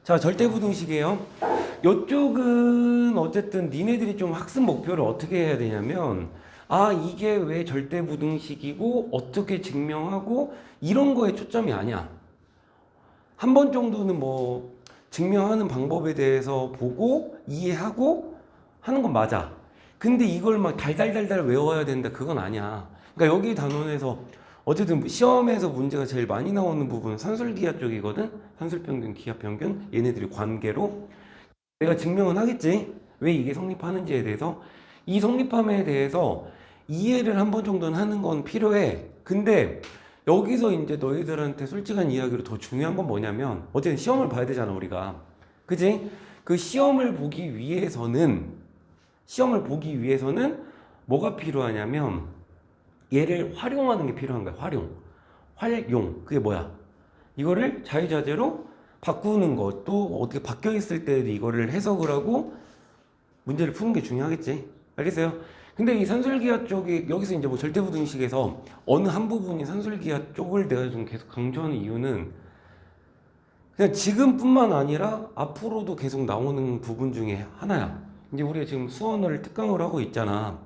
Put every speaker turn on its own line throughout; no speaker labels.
자, 절대부등식이에요. 이쪽은 어쨌든 니네들이 좀 학습 목표를 어떻게 해야 되냐면, 아, 이게 왜 절대부등식이고 어떻게 증명하고 이런 거에 초점이 아니야. 한 번 정도는 뭐 증명하는 방법에 대해서 보고 이해하고 하는 건 맞아. 근데 이걸 막 달달달달 외워야 된다, 그건 아니야. 그러니까 여기 단원에서 어쨌든 시험에서 문제가 제일 많이 나오는 부분은 산술기하 쪽이거든. 산술평균, 기하평균, 얘네들이 관계로 내가 증명은 하겠지. 왜 이게 성립하는지에 대해서. 이 성립함에 대해서 이해를 한 번 정도는 하는 건 필요해. 근데 여기서 이제 너희들한테 솔직한 이야기로 더 중요한 건 뭐냐면, 어쨌든 시험을 봐야 되잖아, 우리가. 그지? 그 시험을 보기 위해서는 뭐가 필요하냐면, 얘를 활용하는 게 필요한 거야. 활용. 그게 뭐야? 이거를 자유자재로 바꾸는 것도, 어떻게 바뀌어 있을 때 이거를 해석을 하고 문제를 푸는 게 중요하겠지. 알겠어요? 근데 이 산술기하 쪽이 여기서 이제 뭐 절대부등식에서 어느 한 부분이 산술기하 쪽을 내가 좀 계속 강조하는 이유는, 그냥 지금뿐만 아니라 앞으로도 계속 나오는 부분 중에 하나야. 이제 우리가 지금 수원어를 특강을 하고 있잖아.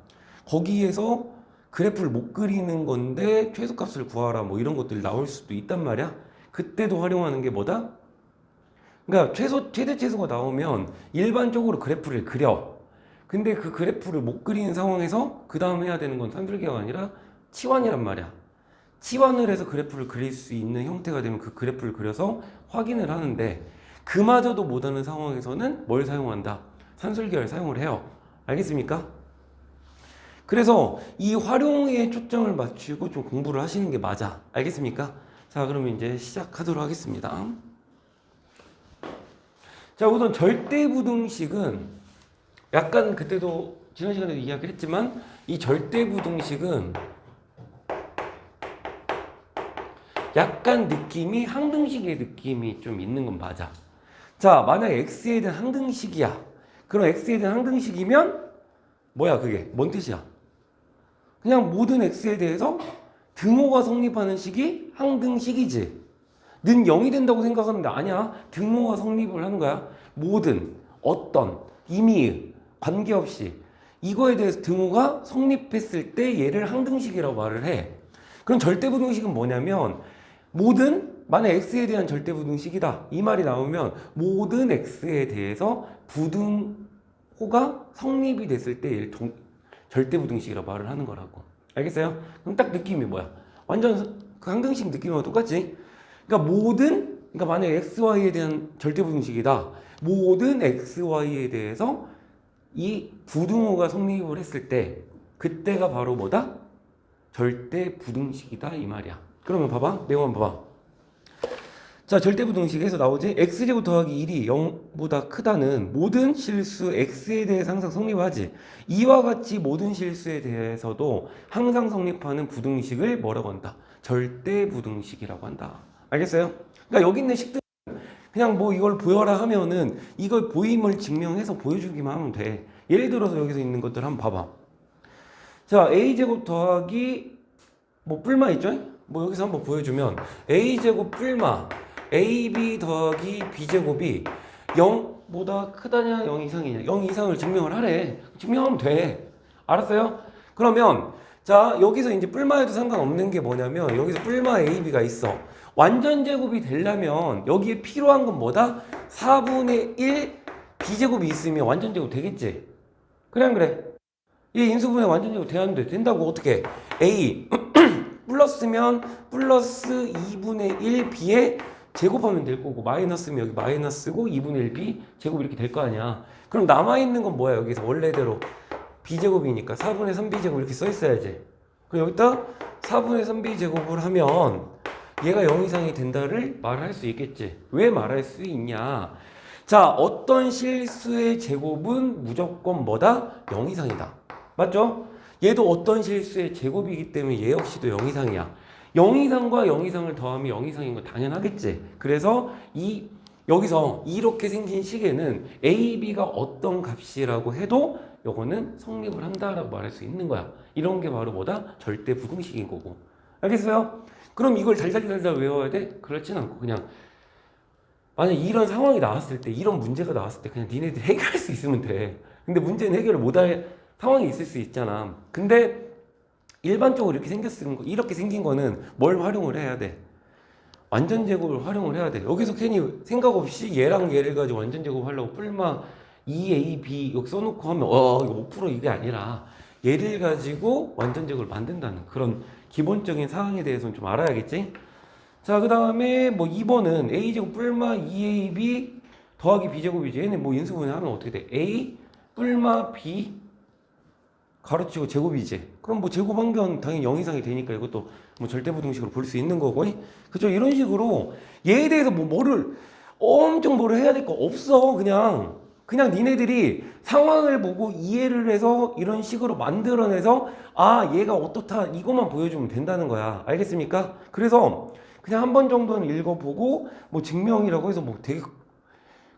거기에서 그래프를 못 그리는 건데 최소값을 구하라 뭐 이런 것들이 나올 수도 있단 말이야. 그때도 활용하는 게 뭐다? 그러니까 최대 최소가 나오면 일반적으로 그래프를 그려. 근데 그 그래프를 못 그리는 상황에서 그 다음 해야 되는 건 산술기가 아니라 치환이란 말이야. 치환을 해서 그래프를 그릴 수 있는 형태가 되면 그 그래프를 그려서 확인을 하는데, 그마저도 못하는 상황에서는 뭘 사용한다? 산술기를 사용을 해요. 알겠습니까? 그래서 이 활용에 초점을 맞추고 좀 공부를 하시는 게 맞아. 알겠습니까? 자, 그러면 이제 시작하도록 하겠습니다. 자, 우선 절대부등식은 약간 그때도 지난 시간에도 이야기를 했지만, 이 절대부등식은 약간 느낌이 항등식의 느낌이 좀 있는 건 맞아. 자, 만약 x에 대한 항등식이야. 그럼 x에 대한 항등식이면 뭐야, 그게 뭔 뜻이야? 그냥 모든 x에 대해서 등호가 성립하는 식이 항등식이지. 는 0이 된다고 생각하는데 아니야. 등호가 성립을 하는 거야. 모든, 어떤, 이미, 관계없이 이거에 대해서 등호가 성립했을 때 얘를 항등식이라고 말을 해. 그럼 절대부등식은 뭐냐면, 만약 x에 대한 절대부등식이다 이 말이 나오면 모든 x에 대해서 부등호가 성립이 됐을 때 얘를 절대부등식이라고 말을 하는 거라고. 알겠어요? 그럼 딱 느낌이 뭐야? 완전 그 항등식 느낌하고 똑같지? 그러니까 만약 xy에 대한 절대부등식이다. 모든 xy에 대해서 이 부등호가 성립을 했을 때 그때가 바로 뭐다? 절대부등식이다 이 말이야. 그러면 봐봐. 내용 한번 봐봐. 자, 절대부등식에서 나오지? x제곱 더하기 1이 0보다 크다는 모든 실수 x에 대해서 항상 성립하지. 이와 같이 모든 실수에 대해서도 항상 성립하는 부등식을 뭐라고 한다? 절대부등식이라고 한다. 알겠어요? 그러니까 여기 있는 식들 그냥 뭐 이걸 보여라 하면은 이걸 보임을 증명해서 보여주기만 하면 돼. 예를 들어서 여기서 있는 것들 한번 봐봐. 자, a제곱 더하기 뭐 뿔마 있죠? 뭐 여기서 한번 보여주면 a제곱 뿔마 ab 더하기 b제곱이 0보다 크다냐 0 이상이냐 0 이상을 증명을 하래. 증명하면 돼. 알았어요? 그러면 자, 여기서 이제 뿔마에도 상관없는 게 뭐냐면 여기서 뿔마 ab가 있어. 완전 제곱이 되려면 여기에 필요한 건 뭐다? 4분의 1 b제곱이 있으면 완전 제곱 되겠지? 그래 안 그래? 얘 인수분해 완전 제곱 되는데 된다고. 어떻게? a 플러스면 플러스 2분의 1b에 제곱하면 될 거고, 마이너스면 여기 마이너스고 2분의 1b 제곱 이렇게 될 거 아니야. 그럼 남아있는 건 뭐야? 여기서 원래대로 b제곱이니까 4분의 3b 제곱 이렇게 써 있어야지. 그럼 여기다 4분의 3b 제곱을 하면 얘가 0 이상이 된다를 말할 수 있겠지. 왜 말할 수 있냐? 자, 어떤 실수의 제곱은 무조건 뭐다? 0 이상이다. 맞죠? 얘도 어떤 실수의 제곱이기 때문에 얘 역시도 0 이상이야. 0 이상과 0 이상을 더하면 0 이상인 거 당연하겠지. 그래서 여기서 이렇게 생긴 식에는 a, b가 어떤 값이라고 해도 요거는 성립을 한다라고 말할 수 있는 거야. 이런 게 바로 뭐다? 절대부등식인 거고. 알겠어요? 그럼 이걸 달달달달 외워야 돼? 그렇진 않고 그냥 만약 이런 상황이 나왔을 때, 이런 문제가 나왔을 때 그냥 니네들이 해결할 수 있으면 돼. 근데 문제는 해결을 못할 상황이 있을 수 있잖아. 근데 일반적으로 이렇게 생긴 거는 뭘 활용을 해야 돼? 완전 제곱을 활용을 해야 돼. 여기서 괜히 생각 없이 얘랑 얘를 가지고 완전 제곱하려고 뿔마 2a, b 여기 써놓고 하면 이거 5% 이게 아니라 얘를 가지고 완전 제곱을 만든다는 그런 기본적인 사항에 대해서는 좀 알아야겠지? 자, 그 다음에 뭐 2번은 a제곱 뿔마 2ab 더하기 b제곱이지. 얘는 뭐 인수분해하면 어떻게 돼? a 뿔마 b 가로치고 제곱이지. 그럼 뭐 제곱 한견 당연히 0 이상이 되니까 이것도 뭐 절대부등식으로 볼 수 있는 거고. 그죠? 이런 식으로 얘에 대해서 뭐를 해야 될 거 없어. 그냥 니네들이 상황을 보고 이해를 해서 이런 식으로 만들어내서 아, 얘가 어떻다. 이것만 보여주면 된다는 거야. 알겠습니까? 그래서 그냥 한 번 정도는 읽어보고 뭐 증명이라고 해서 뭐 되게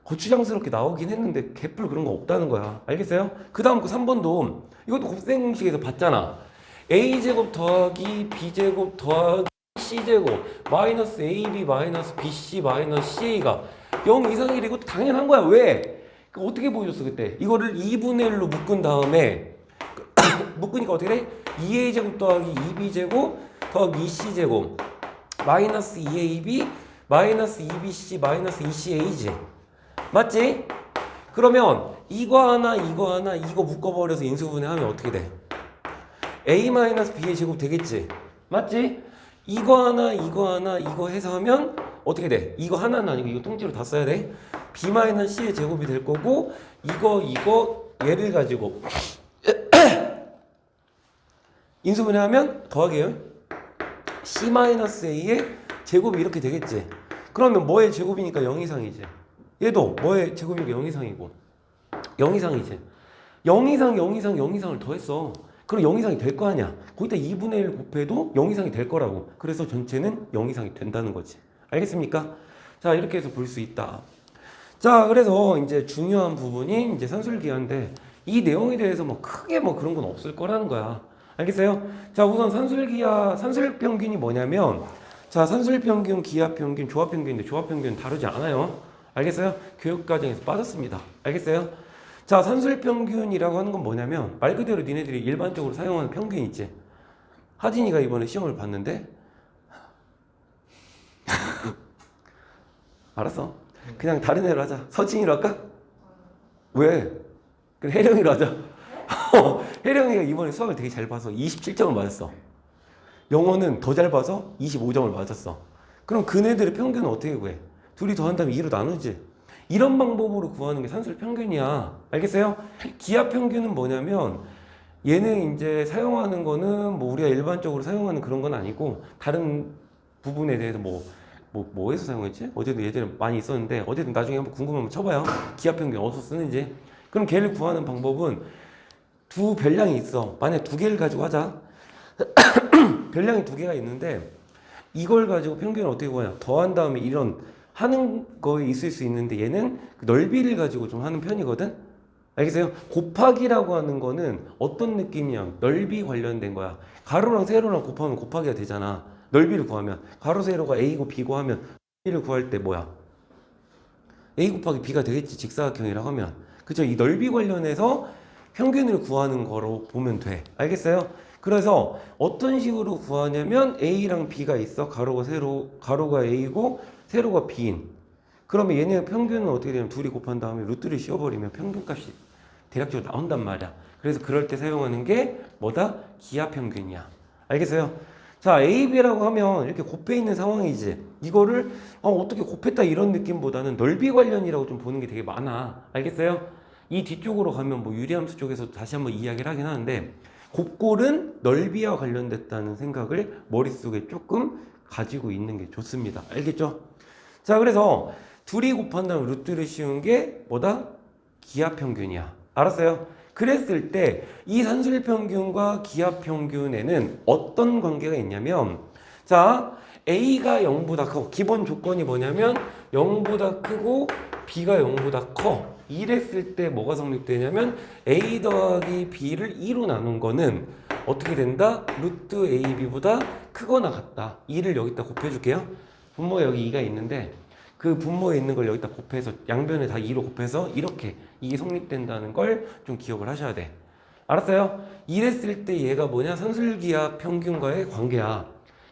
거추장스럽게 나오긴 했는데 개뿔 그런 거 없다는 거야. 알겠어요? 그 다음 그 3번도 이것도 곱셈 공식에서 봤잖아. a제곱 더하기 b제곱 더하기 c제곱 마이너스 ab 마이너스 bc 마이너스 ca가 0 이상이래. 이것도 당연한 거야. 왜? 어떻게 보여줬어 그때? 이거를 2분의 1로 묶은 다음에 묶으니까 어떻게 돼? 2a제곱 더하기 2b제곱 더하기 2c제곱 마이너스 2ab 마이너스 2bc 마이너스 2ca지. 맞지? 그러면 이거 하나 이거 묶어버려서 인수분해하면 어떻게 돼? a-b의 제곱 되겠지? 맞지? 이거 하나 이거 해서 하면 어떻게 돼? 이거 하나는 아니고 이거 통째로 다 써야 돼? b-c의 제곱이 될 거고 이거 얘를 가지고 인수분해하면 더하기예요. c-a의 제곱이 이렇게 되겠지? 그러면 뭐의 제곱이니까 0 이상이지? 얘도 뭐의 제곱이니까 0 이상이고 0 이상이지. 0 이상을 더했어. 그럼 0 이상이 될 거 아니야. 거기다 2분의 1 곱해도 0 이상이 될 거라고. 그래서 전체는 0 이상이 된다는 거지. 알겠습니까? 자, 이렇게 해서 볼 수 있다. 자, 그래서 이제 중요한 부분이 이제 산술기하인데 이 내용에 대해서 뭐 크게 뭐 그런 건 없을 거라는 거야. 알겠어요? 자, 우선 산술평균이 뭐냐면 자, 산술평균, 기하평균, 조합평균인데 조합평균은 다르지 않아요. 알겠어요? 교육과정에서 빠졌습니다. 알겠어요? 자, 산술평균이라고 하는 건 뭐냐면 말 그대로 니네들이 일반적으로 사용하는 평균 있지. 하진이가 이번에 시험을 봤는데 알았어. 그냥 다른 애로 하자. 서진이로 할까? 왜? 그럼 혜령이로 하자. 혜령이가 이번에 수학을 되게 잘 봐서 27점을 맞았어. 영어는 더 잘 봐서 25점을 맞았어. 그럼 그네들의 평균은 어떻게 구해? 둘이 더한다면 2로 나누지. 이런 방법으로 구하는 게 산술 평균이야. 알겠어요? 기하 평균은 뭐냐면 얘는 이제 사용하는 거는 뭐 우리가 일반적으로 사용하는 그런 건 아니고 다른 부분에 대해서 뭐에서 사용했지? 어제도 예전에 많이 있었는데 어제도 나중에 한번 궁금하면 쳐봐요. 기하 평균 어디서 쓰는지. 그럼 걔를 구하는 방법은 두 별량이 있어. 만약 두 개를 가지고 하자. 별량이 두 개가 있는데 이걸 가지고 평균을 어떻게 구하냐? 더한 다음에 이런 하는 거에 있을 수 있는데 얘는 넓이를 가지고 좀 하는 편이거든? 알겠어요? 곱하기라고 하는 거는 어떤 느낌이냐? 넓이 관련된 거야. 가로랑 세로랑 곱하면 곱하기가 되잖아. 넓이를 구하면. 가로 세로가 a고 b고 하면 넓이를 구할 때 뭐야? a 곱하기 b가 되겠지. 직사각형이라고 하면. 그죠? 이 넓이 관련해서 평균을 구하는 거로 보면 돼. 알겠어요? 그래서 어떤 식으로 구하냐면 a랑 b가 있어. 가로가 a고 세로가 b인. 그러면 얘네 평균은 어떻게 되냐면 둘이 곱한 다음에 루트를 씌워버리면 평균값이 대략적으로 나온단 말이야. 그래서 그럴 때 사용하는 게 뭐다? 기하평균이야. 알겠어요? 자, a, b라고 하면 이렇게 곱해 있는 상황이지. 이거를 어떻게 곱했다 이런 느낌보다는 넓이 관련이라고 좀 보는 게 되게 많아. 알겠어요? 이 뒤쪽으로 가면 뭐 유리함수 쪽에서 다시 한번 이야기를 하긴 하는데 곱골은 넓이와 관련됐다는 생각을 머릿속에 조금 가지고 있는 게 좋습니다. 알겠죠? 자, 그래서 둘이 곱한다면 루트를 씌운 게 뭐다? 기하평균이야. 알았어요? 그랬을 때 이 산술평균과 기하평균에는 어떤 관계가 있냐면 자, A가 0보다 크고 기본 조건이 뭐냐면 0보다 크고 B가 0보다 커. 이랬을 때 뭐가 성립되냐면 A 더하기 B를 2로 나눈 거는 어떻게 된다? 루트 AB보다 크거나 같다. 2를 여기다 곱해줄게요. 분모에 여기 2가 있는데 그 분모에 있는 걸 여기다 곱해서 양변에 다 2로 곱해서 이렇게 이게 성립된다는 걸 좀 기억을 하셔야 돼. 알았어요? 이랬을 때 얘가 뭐냐? 산술기하 평균과의 관계야.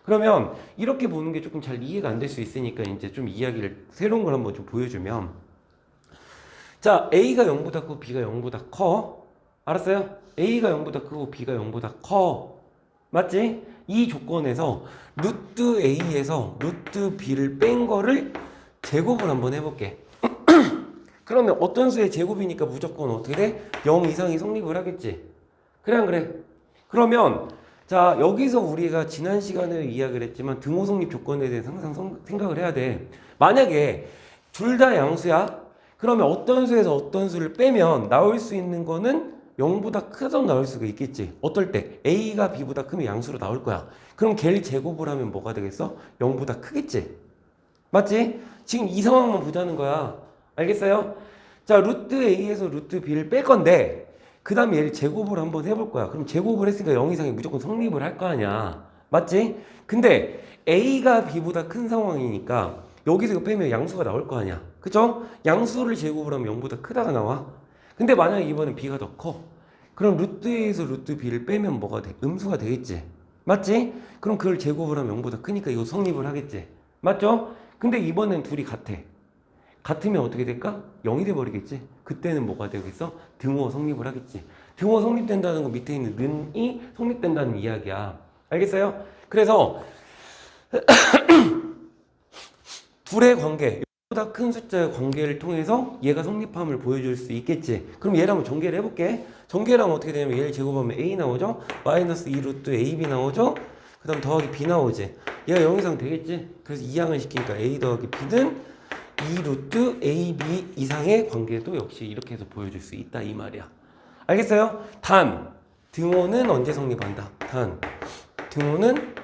그러면 이렇게 보는 게 조금 잘 이해가 안 될 수 있으니까 이제 좀 이야기를 새로운 걸 한번 좀 보여주면, 자, A가 0보다 크고 B가 0보다 커. 알았어요? A가 0보다 크고 B가 0보다 커. 맞지? 이 조건에서 루트 A에서 루트 B를 뺀 거를 제곱을 한번 해볼게. 그러면 어떤 수의 제곱이니까 무조건 어떻게 돼? 0 이상이 성립을 하겠지. 그래 안 그래? 그러면 자, 여기서 우리가 지난 시간에 이야기를 했지만 등호 성립 조건에 대해서 항상 생각을 해야 돼. 만약에 둘 다 양수야? 그러면 어떤 수에서 어떤 수를 빼면 나올 수 있는 거는 0보다 크게 나올 수가 있겠지. 어떨 때? A가 B보다 크면 양수로 나올 거야. 그럼 걔를 제곱을 하면 뭐가 되겠어? 0보다 크겠지. 맞지? 지금 이 상황만 보자는 거야. 알겠어요? 자, 루트 A에서 루트 B를 뺄 건데 그 다음에 얘를 제곱을 한번 해볼 거야. 그럼 제곱을 했으니까 0 이상이 무조건 성립을 할 거 아니야. 맞지? 근데 A가 B보다 큰 상황이니까 여기서 이거 빼면 양수가 나올 거 아니야. 그쵸? 양수를 제곱을 하면 0보다 크다가 나와. 근데 만약에 이번엔 B가 더 커. 그럼 루트 A에서 루트 B를 빼면 뭐가 돼? 음수가 되겠지. 맞지? 그럼 그걸 제곱을 하면 0보다 크니까 이거 성립을 하겠지. 맞죠? 근데 이번엔 둘이 같아. 같으면 어떻게 될까? 0이 돼버리겠지. 그때는 뭐가 되겠어? 등호 성립을 하겠지. 등호 성립된다는 거 밑에 있는 는이 성립된다는 이야기야. 알겠어요? 그래서 둘의 관계, 보다 큰 숫자의 관계를 통해서 얘가 성립함을 보여줄 수 있겠지. 그럼 얘를 한번 전개를 해볼게. 전개를 하면 어떻게 되냐면 얘를 제곱하면 A 나오죠? 마이너스 2 루트 AB 나오죠? 그 다음 더하기 B 나오지. 얘가 0 이상 되겠지? 그래서 이항을 시키니까 A 더하기 B는 2 루트 AB 이상의 관계도 역시 이렇게 해서 보여줄 수 있다 이 말이야. 알겠어요? 단 등호는 언제 성립한다? 단 등호는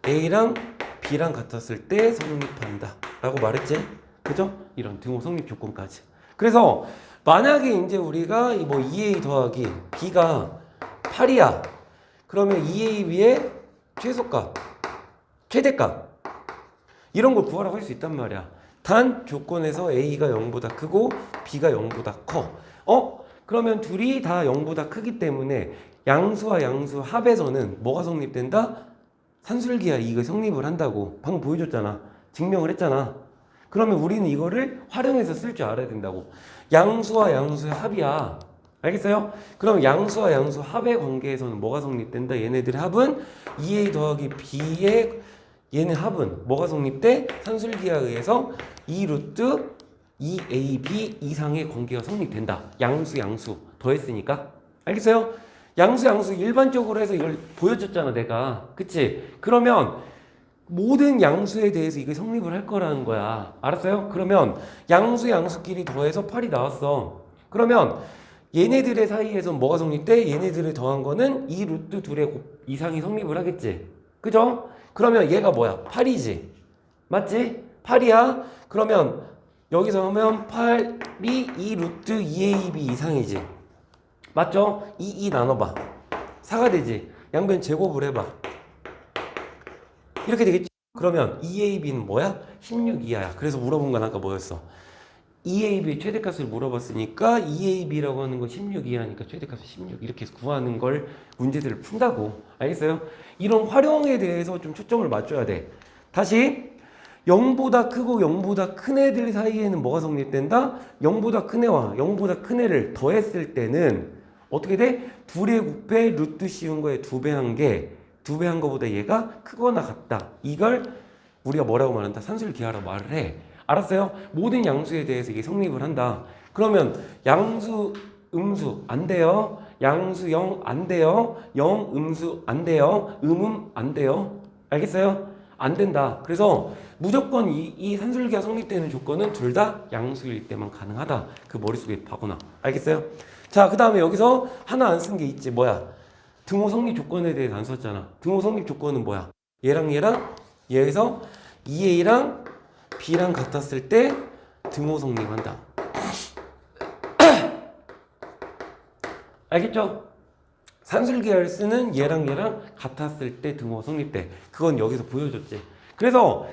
A랑 B랑 같았을 때 성립한다 라고 말했지? 그죠? 이런 등호 성립 조건까지. 그래서 만약에 이제 우리가 뭐 2A 더하기 B가 8이야. 그러면 2AB의 최소값, 최대값 이런 걸 구하라고 할 수 있단 말이야. 단 조건에서 A가 0보다 크고 B가 0보다 커. 그러면 둘이 다 0보다 크기 때문에 양수와 양수 합에서는 뭐가 성립된다? 산술기하 이거 성립을 한다고 방금 보여줬잖아. 증명을 했잖아. 그러면 우리는 이거를 활용해서 쓸 줄 알아야 된다고. 양수와 양수의 합이야. 알겠어요? 그럼 양수와 양수 합의 관계에서는 뭐가 성립된다? 얘네들의 합은 2A 더하기 B의 얘네 합은 뭐가 성립돼? 산술기하에 의해서 2 루트 2AB 이상의 관계가 성립된다. 양수 양수 더했으니까. 알겠어요? 양수 양수 일반적으로 해서 이걸 보여줬잖아 내가. 그치? 그러면 모든 양수에 대해서 이게 성립을 할 거라는 거야. 알았어요? 그러면 양수 양수끼리 더해서 8이 나왔어. 그러면 얘네들의 사이에서 뭐가 성립돼? 얘네들을 더한 거는 2 루트 2의 이상이 성립을 하겠지. 그죠? 그러면 얘가 뭐야? 8이지. 맞지? 8이야. 그러면 여기서 하면 8이 2 루트 2AB 이상이지. 맞죠? 2 나눠봐. 4가 되지. 양변 제곱을 해봐. 이렇게 되겠지? 그러면 2AB는 뭐야? 16 이하야. 그래서 물어본 건 아까 뭐였어? 2AB의 최대값을 물어봤으니까 2AB라고 하는 건 16 이하니까 최대값이 16 이렇게 해서 구하는 걸 문제들을 푼다고. 알겠어요? 이런 활용에 대해서 좀 초점을 맞춰야 돼. 다시 0보다 크고 0보다 큰 애들 사이에는 뭐가 성립된다? 0보다 큰 애와 0보다 큰 애를 더했을 때는 어떻게 돼? 둘의 곱해 루트 씌운 거에 2배 한 게 2배 한 거보다 얘가 크거나 같다. 이걸 우리가 뭐라고 말한다? 산술기하라고 말을 해. 알았어요? 모든 양수에 대해서 이게 성립을 한다. 그러면 양수, 음수 안 돼요. 양수 0 안 돼요. 0 음수 안 돼요. 안 돼요. 알겠어요? 안 된다. 그래서 무조건 이 산술기가 성립되는 조건은 둘 다 양수일 때만 가능하다. 그 머릿속에 박아놔. 알겠어요? 자, 그 다음에 여기서 하나 안 쓴 게 있지. 뭐야? 등호 성립 조건에 대해서 안 썼잖아. 등호 성립 조건은 뭐야? 얘랑 얘에서 2A랑 B랑 같았을 때 등호 성립한다. 알겠죠? 산술계열 쓰는 얘랑 같았을 때 등호 성립돼. 그건 여기서 보여줬지. 그래서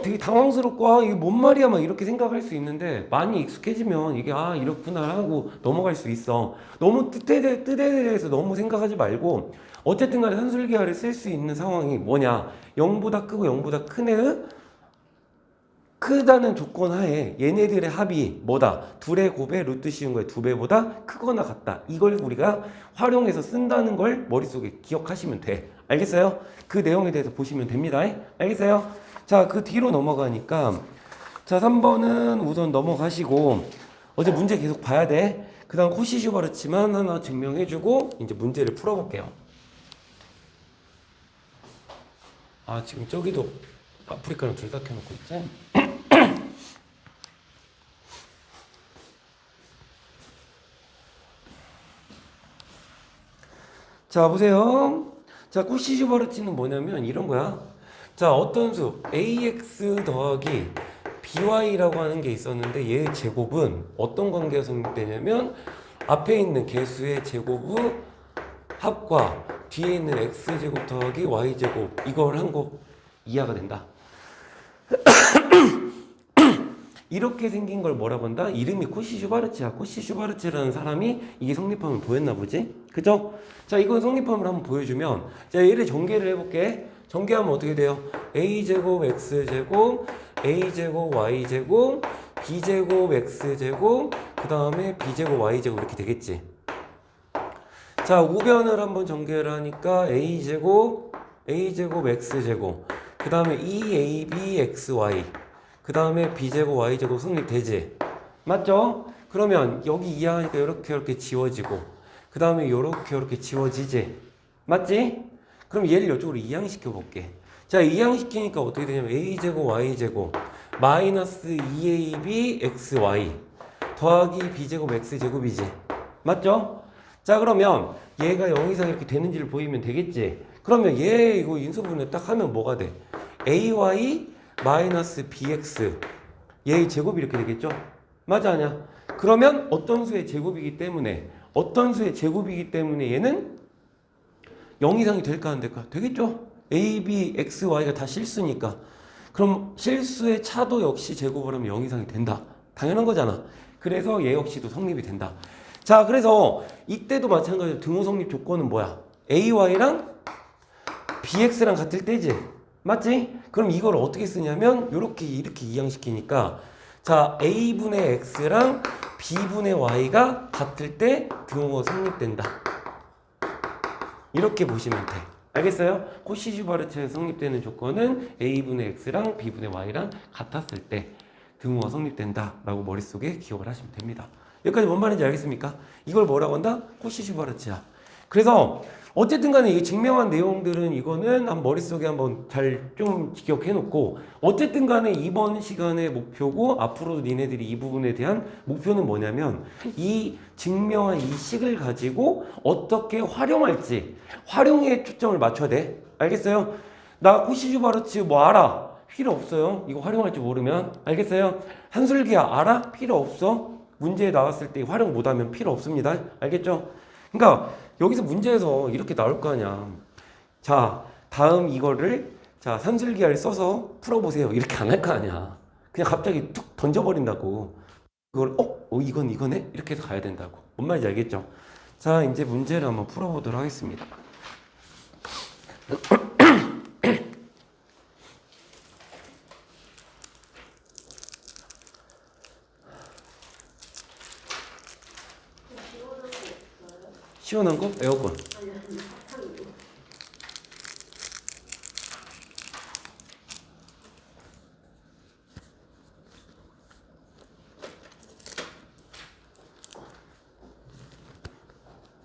되게 당황스럽고, 이게 뭔 말이야, 막 이렇게 생각할 수 있는데, 많이 익숙해지면 이게, 이렇구나 하고 넘어갈 수 있어. 너무 뜻에 대해서 너무 생각하지 말고, 어쨌든 간에 산술기하를 쓸 수 있는 상황이 뭐냐. 0보다 크고 0보다 큰 애의 크다는 조건 하에 얘네들의 합이 뭐다? 둘의 곱의 루트 씌운 거에 2배보다 크거나 같다. 이걸 우리가 활용해서 쓴다는 걸 머릿속에 기억하시면 돼. 알겠어요? 그 내용에 대해서 보시면 됩니다. 알겠어요? 자, 그 뒤로 넘어가니까 자, 3번은 우선 넘어가시고 어제 문제 계속 봐야 돼. 그 다음 코시-슈바르츠만 하나 증명해주고 이제 문제를 풀어볼게요. 지금 저기도 아프리카랑 둘 다 켜놓고 있지? 자, 보세요. 자, 코시-슈바르츠는 뭐냐면 이런 거야. 자, 어떤 수 ax 더하기 by라고 하는 게 있었는데 얘의 제곱은 어떤 관계가 성립되냐면 앞에 있는 개수의 제곱의 합과 뒤에 있는 x제곱 더하기 y제곱 이걸 한 거 이해가 된다. 이렇게 생긴 걸 뭐라고 한다? 이름이 코시-슈바르츠야. 코시-슈바르츠라는 사람이 이게 성립함을 보였나 보지? 그죠? 자, 이건 성립함을 한번 보여주면 자, 얘를 전개를 해볼게. 전개하면 어떻게 돼요? a제곱 x제곱 a제곱 y제곱 b제곱 x제곱 그 다음에 b제곱 y제곱 이렇게 되겠지. 자, 우변을 한번 전개를 하니까 a제곱 x제곱 그 다음에 2abxy 그 다음에 b제곱 y제곱 성립되지. 맞죠? 그러면 여기 이항하니까 이렇게 지워지고 그 다음에 이렇게 지워지지. 맞지? 그럼 얘를 이쪽으로 이항시켜 볼게. 자, 이항시키니까 어떻게 되냐면 a제곱 y제곱 마이너스 2ab xy 더하기 b제곱 x제곱이지. 맞죠? 자, 그러면 얘가 0 이상 이렇게 되는지를 보이면 되겠지. 그러면 얘 이거 인수분해 딱 하면 뭐가 돼? ay 마이너스 bx 얘의 제곱이 이렇게 되겠죠? 맞아, 아니야? 그러면 어떤 수의 제곱이기 때문에 얘는 0 이상이 될까 안 될까? 되겠죠? a, b, x, y가 다 실수니까. 그럼 실수의 차도 역시 제곱을 하면 0 이상이 된다. 당연한 거잖아. 그래서 얘 역시도 성립이 된다. 자, 그래서 이때도 마찬가지로 등호 성립 조건은 뭐야? ay랑 bx랑 같을 때지. 맞지? 그럼 이걸 어떻게 쓰냐면 이렇게 이항시키니까 자, a분의 x랑 b분의 y가 같을 때 등호가 성립된다. 이렇게 보시면 돼. 알겠어요? 코시-슈바르츠에서 성립되는 조건은 a분의 x랑 b분의 y랑 같았을 때 등호가 성립된다 라고 머릿속에 기억을 하시면 됩니다. 여기까지 뭔 말인지 알겠습니까? 이걸 뭐라고 한다? 코시-슈바르츠야. 그래서 어쨌든 간에 이 증명한 내용들은 이거는 한 머릿속에 한번 잘 좀 기억해 놓고 어쨌든 간에 이번 시간의 목표고 앞으로도 니네들이 이 부분에 대한 목표는 뭐냐면 이 증명한 이 식을 가지고 어떻게 활용할지 활용에 초점을 맞춰야 돼. 알겠어요? 나 코시-슈바르츠 뭐 알아? 필요 없어요. 이거 활용할 줄 모르면. 알겠어요? 한술기야 알아? 필요 없어. 문제에 나왔을 때 활용 못하면 필요 없습니다. 알겠죠? 그러니까 여기서 문제에서 이렇게 나올 거 아니야. 자, 다음 이거를 자, 산술기하를 써서 풀어보세요. 이렇게 안 할 거 아니야. 그냥 갑자기 툭 던져버린다고. 그걸 이건 이거네? 이렇게 해서 가야 된다고. 뭔 말인지 알겠죠? 자, 이제 문제를 한번 풀어보도록 하겠습니다. 시원한 거? 에어컨.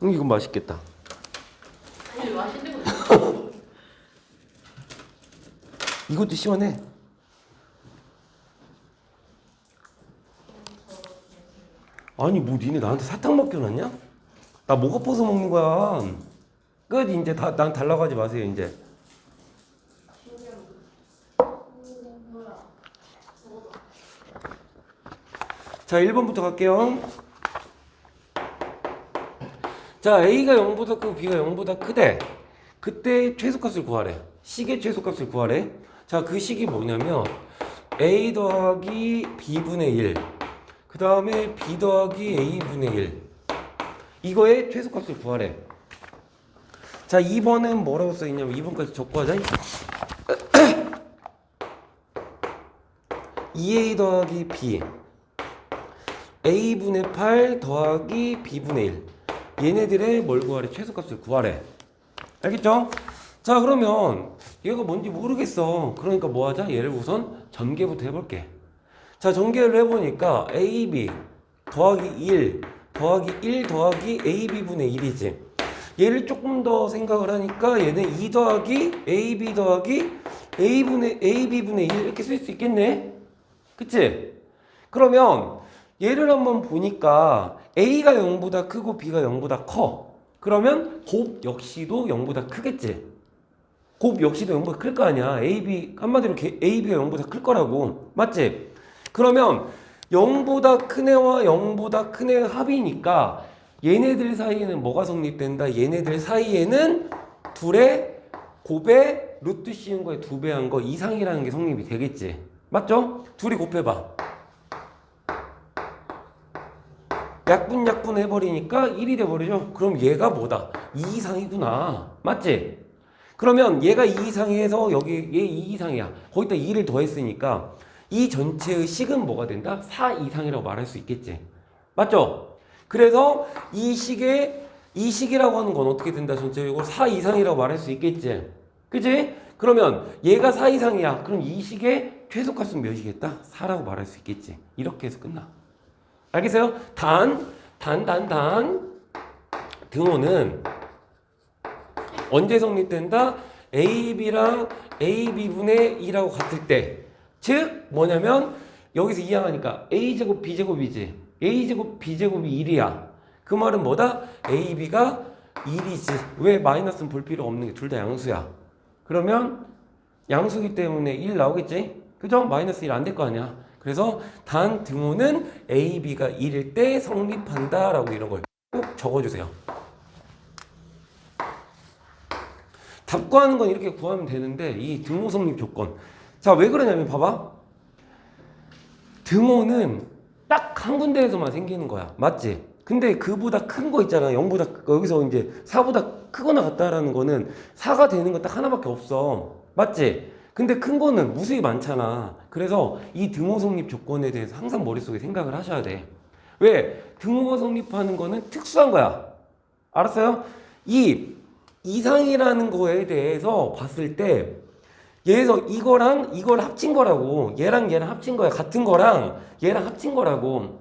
이건 맛있겠다.
아니 맛있는 거
이것도 시원해. 아니 뭐 니네 나한테 사탕 맡겨놨냐? 나 목 아파서 먹는 거야. 끝. 이제 난 달라고 하지 마세요 이제. 자, 1번부터 갈게요. 자, A가 0보다 크고 B가 0보다 크대. 그때 최소값을 구하래. 식의 최소값을 구하래. 자, 그 식이 뭐냐면 A 더하기 B분의 1. 그 다음에 B 더하기 A분의 1. 이거의 최소값을 구하래. 자, 2번은 뭐라고 써있냐면 2번까지 적고 하자. 2A 더하기 B. A분의 8 더하기 B분의 1. 얘네들의 뭘 구하래? 최소값을 구하래. 알겠죠? 자, 그러면 얘가 뭔지 모르겠어. 그러니까 뭐 하자? 얘를 우선 전개부터 해볼게. 자, 전개를 해보니까 AB 더하기 1 더하기 1 더하기 AB분의 1이지. 얘를 조금 더 생각을 하니까 얘는 2 더하기 AB 더하기 AB분의 1 이렇게 쓸 수 있겠네? 그치? 그러면 얘를 한번 보니까 A가 0보다 크고 B가 0보다 커. 그러면 곱 역시도 0보다 크겠지? 곱 역시도 0보다 클 거 아니야. 한마디로 AB가 0보다 클 거라고. 맞지? 그러면 0보다 큰 애와 0보다 큰 애의 합이니까 얘네들 사이에는 뭐가 성립된다? 얘네들 사이에는 둘의 곱의 루트 씌운 거에 2배 한 거 이상이라는 게 성립이 되겠지? 맞죠? 둘이 곱해봐. 약분 해버리니까 1이 돼버리죠? 그럼 얘가 뭐다? 2 이상이구나. 맞지? 그러면 얘가 2 이상해서 여기 얘 2 이상이야. 거기다 2를 더했으니까 이 전체의 식은 뭐가 된다? 4 이상이라고 말할 수 있겠지. 맞죠? 그래서 이 식이라고 하는 건 어떻게 된다? 전체적으로 4 이상이라고 말할 수 있겠지. 그치? 그러면 얘가 4 이상이야. 그럼 이 식의 최소값은 몇이겠다? 4라고 말할 수 있겠지. 이렇게 해서 끝나. 알겠어요? 단 등호는 언제 성립된다? AB랑 AB분의 2라고 같을 때. 즉 뭐냐면 여기서 이항하니까 A제곱 B제곱이지. A제곱 B제곱이 1이야. 그 말은 뭐다? AB가 1이지. 왜 마이너스는 볼 필요 없는 게 둘 다 양수야. 그러면 양수기 때문에 1 나오겠지? 그죠? 마이너스 1 안 될 거 아니야. 그래서 단 등호는 AB가 1일 때 성립한다 라고 이런 걸 꼭 적어주세요. 답 구하는 건 이렇게 구하면 되는데 이 등호 성립 조건. 자, 왜 그러냐면 봐봐. 등호는 딱 한 군데에서만 생기는 거야. 맞지? 근데 그보다 큰 거 있잖아. 0보다 여기서 이제 4보다 크거나 같다라는 거는 4가 되는 건 딱 하나밖에 없어. 맞지? 근데 큰 거는 무수히 많잖아. 그래서 이 등호 성립 조건에 대해서 항상 머릿속에 생각을 하셔야 돼. 왜? 등호가 성립하는 거는 특수한 거야. 알았어요? 이 이상이라는 거에 대해서 봤을 때 얘에서 이거랑 이걸 합친 거라고. 얘랑 합친 거야. 같은 거랑 얘랑 합친 거라고.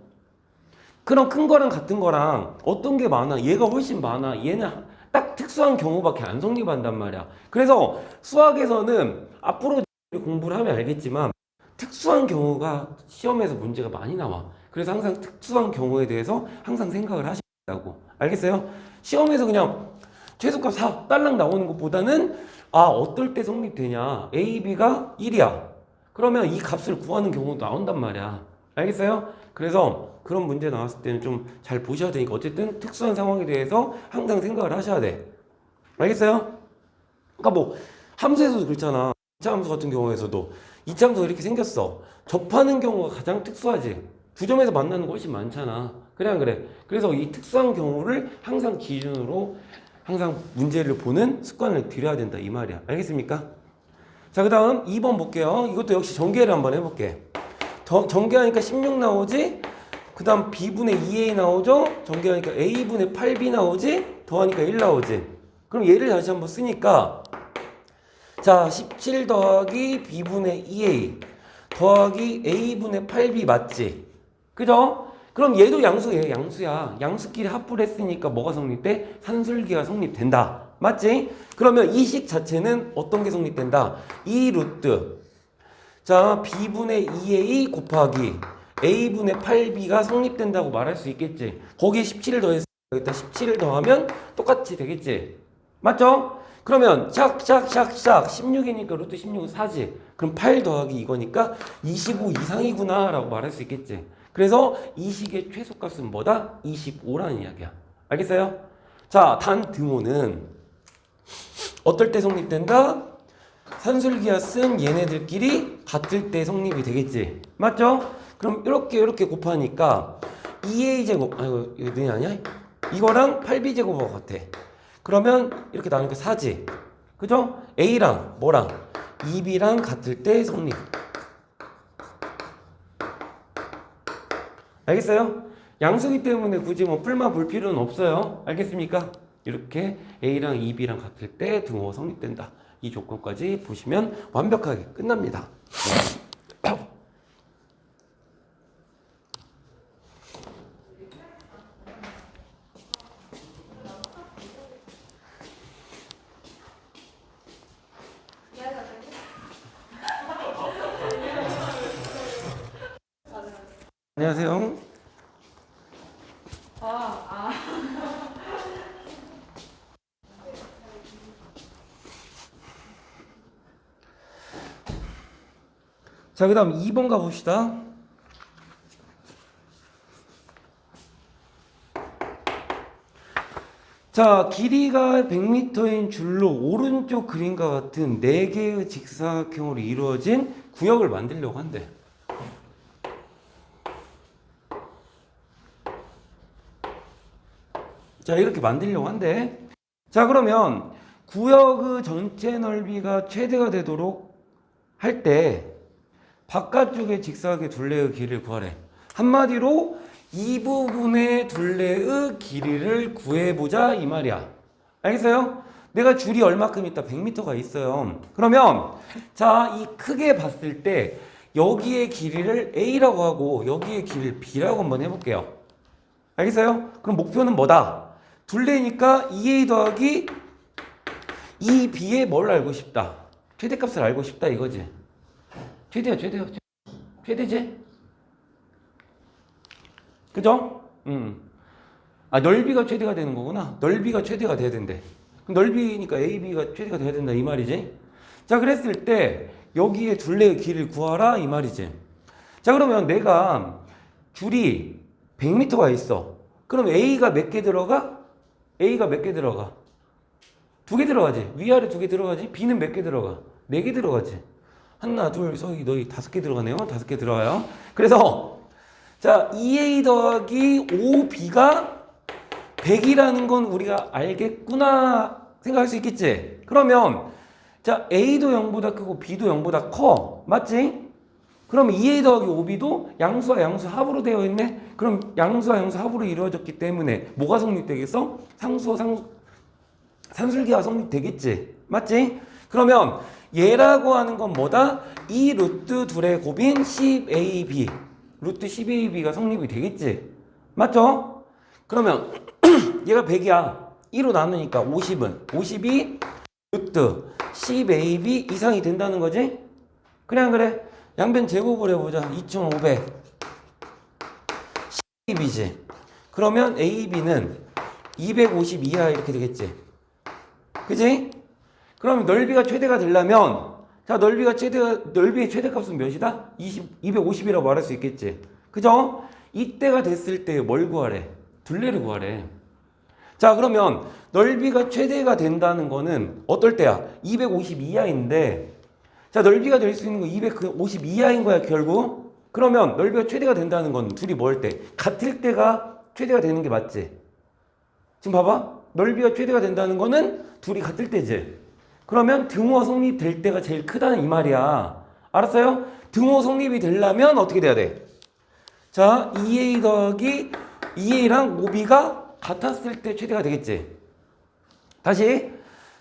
그럼 큰 거랑 같은 거랑 어떤 게 많아? 얘가 훨씬 많아. 얘는 딱 특수한 경우밖에 안 성립한단 말이야. 그래서 수학에서는 앞으로 공부를 하면 알겠지만 특수한 경우가 시험에서 문제가 많이 나와. 그래서 항상 특수한 경우에 대해서 항상 생각을 하시라고. 알겠어요? 시험에서 그냥 최소값 4 딸랑 나오는 것보다는 어떨 때 성립되냐? A, B가 1이야. 그러면 이 값을 구하는 경우도 나온단 말이야. 알겠어요? 그래서 그런 문제 나왔을 때는 좀 잘 보셔야 되니까 어쨌든 특수한 상황에 대해서 항상 생각을 하셔야 돼. 알겠어요? 그러니까 뭐 함수에서도 그렇잖아. 2차 함수 같은 경우에서도 2차 함수가 이렇게 생겼어. 접하는 경우가 가장 특수하지. 두 점에서 만나는 거 훨씬 많잖아. 그래 안 그래? 그래서 이 특수한 경우를 항상 기준으로 항상 문제를 보는 습관을 들여야 된다 이 말이야. 알겠습니까? 자, 그 다음 2번 볼게요. 이것도 역시 전개를 한번 해볼게. 전개하니까 16 나오지? 그 다음 B분의 2A 나오죠? 전개하니까 A분의 8B 나오지? 더하니까 1 나오지? 그럼 얘를 다시 한번 쓰니까 자, 17 더하기 B분의 2A 더하기 A분의 8B 맞지? 그죠? 그럼 얘도 양수야. 양수끼리 합을 했으니까 뭐가 성립돼? 산술기가 성립된다. 맞지? 그러면 이 식 자체는 어떤 게 성립된다? 2 루트. 자, B분의 2A 곱하기 A분의 8B가 성립된다고 말할 수 있겠지. 거기에 17을 더했으니까 여기다 17을 더하면 똑같이 되겠지. 맞죠? 그러면 샥 16이니까 루트 16은 4지. 그럼 8 더하기 이거니까 25 이상이구나 라고 말할 수 있겠지. 그래서 이 식의 최소값은 뭐다? 25라는 이야기야. 알겠어요? 자, 단 등호는 어떨 때 성립된다? 산술기하 쓴 얘네들끼리 같을 때 성립이 되겠지. 맞죠? 그럼 이렇게 곱하니까 2a제곱, 아이고 이거 너희 아니야? 이거랑 8b제곱하고 같아. 그러면 이렇게 나누니까 4지. 그죠? a랑 뭐랑 2b랑 같을 때 성립. 알겠어요? 양수기 때문에 굳이 뭐 풀만 볼 필요는 없어요. 알겠습니까? 이렇게 a랑 2b랑 같을 때 등호 성립된다. 이 조건까지 보시면 완벽하게 끝납니다. 안녕하세요. 자, 그 다음 2번 가봅시다. 자, 길이가 100m인 줄로 오른쪽 그림과 같은 4개의 직사각형으로 이루어진 구역을 만들려고 한대. 자, 이렇게 만들려고 한대. 자, 그러면 구역의 전체 넓이가 최대가 되도록 할 때 바깥쪽의 직사각의 둘레의 길이를 구하래. 한마디로 이 부분의 둘레의 길이를 구해보자 이 말이야. 알겠어요? 내가 줄이 얼마큼 있다? 100m가 있어요. 그러면 자, 이 크게 봤을 때 여기의 길이를 A라고 하고 여기의 길이를 B라고 한번 해볼게요. 알겠어요? 그럼 목표는 뭐다? 둘레니까 2A 더하기 2B의 뭘 알고 싶다? 최대값을 알고 싶다 이거지. 최대야. 최대지? 그죠? 아, 넓이가 최대가 되는 거구나. 넓이가 최대가 돼야 된대. 그럼 넓이니까 AB가 최대가 돼야 된다 이 말이지. 자, 그랬을 때 여기에 둘레의 길이를 구하라 이 말이지. 자, 그러면 내가 줄이 100m가 있어. 그럼 A가 몇 개 들어가? A가 몇 개 들어가? 2개 들어가지. 위아래 2개 들어가지. B는 몇 개 들어가? 4개 들어가지. 하나, 둘, 서기, 너희 5개 들어가네요. 5개 들어가요. 그래서 자, 2A 더하기 5B가 100이라는 건 우리가 알겠구나 생각할 수 있겠지? 그러면 자, A도 0보다 크고 B도 0보다 커. 맞지? 그럼 2A 더하기 5B도 양수와 양수 합으로 되어 있네? 그럼 양수와 양수 합으로 이루어졌기 때문에 뭐가 성립되겠어? 산술기가 성립되겠지? 맞지? 그러면 얘라고 하는 건 뭐다? 이 루트 둘의 곱인 10AB 루트 10AB가 성립이 되겠지? 맞죠? 그러면 얘가 100이야. 2로 나누니까 50이 루트 10AB 이상이 된다는 거지? 그래 안 그래? 양변 제곱을 해보자. 2500 10AB지. 그러면 AB는 250 이하 이렇게 되겠지? 그지? 그럼 넓이가 최대가 되려면 자, 넓이의 최대값은 몇이다? 250이라고 말할 수 있겠지. 그죠? 이때가 됐을 때 뭘 구하래? 둘레를 구하래. 자, 그러면 넓이가 최대가 된다는 거는 어떨 때야? 250 이하인데 자, 넓이가 될 수 있는 거 250 이하인 거야, 결국. 그러면 넓이가 최대가 된다는 건 둘이 뭐 할 때? 같을 때가 최대가 되는 게 맞지? 지금 봐봐. 넓이가 최대가 된다는 거는 둘이 같을 때지. 그러면 등호 성립될 때가 제일 크다는 이 말이야. 알았어요? 등호 성립이 되려면 어떻게 돼야 돼? 자, 2A 더하기 2A랑 5B가 같았을 때 최대가 되겠지. 다시.